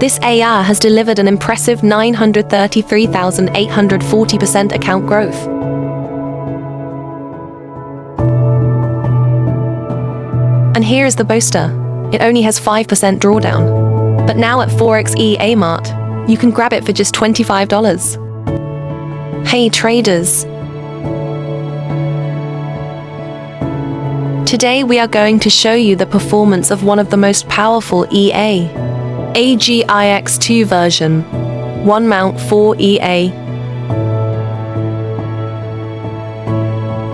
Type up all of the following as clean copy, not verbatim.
This AI has delivered an impressive 933,840% account growth. And here is the boaster. It only has 5% drawdown. But now at Forex EA Mart, you can grab it for just $25. Hey traders! Today we are going to show you the performance of one of the most powerful EA, AGI X2 version, MT4 EA.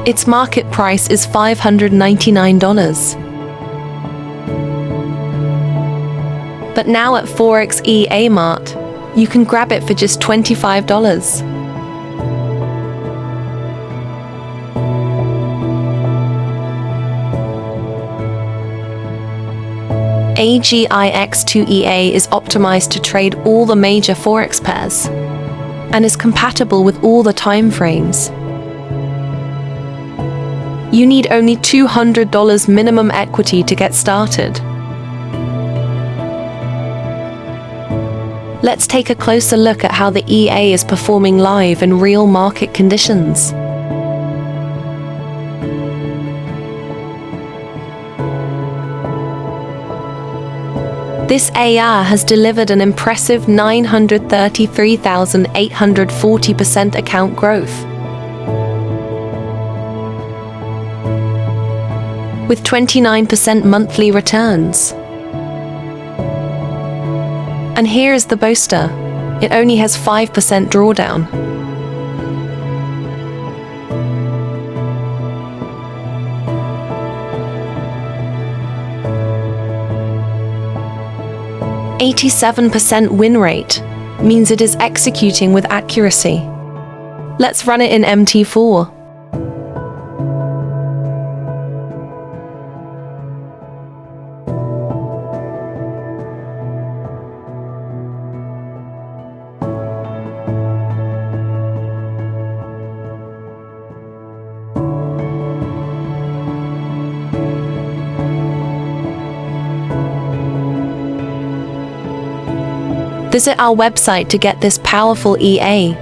Its market price is $599. But now at Forex EA Mart, you can grab it for just $25. AGI X2 EA is optimized to trade all the major Forex pairs and is compatible with all the time frames. You need only $200 minimum equity to get started. Let's take a closer look at how the EA is performing live in real market conditions. This AI has delivered an impressive 933,840% account growth, with 29% monthly returns. And here is the boaster. It only has 5% drawdown. %87% win rate means it is executing with accuracy. Let's run it in MT4. Visit our website to get this powerful EA.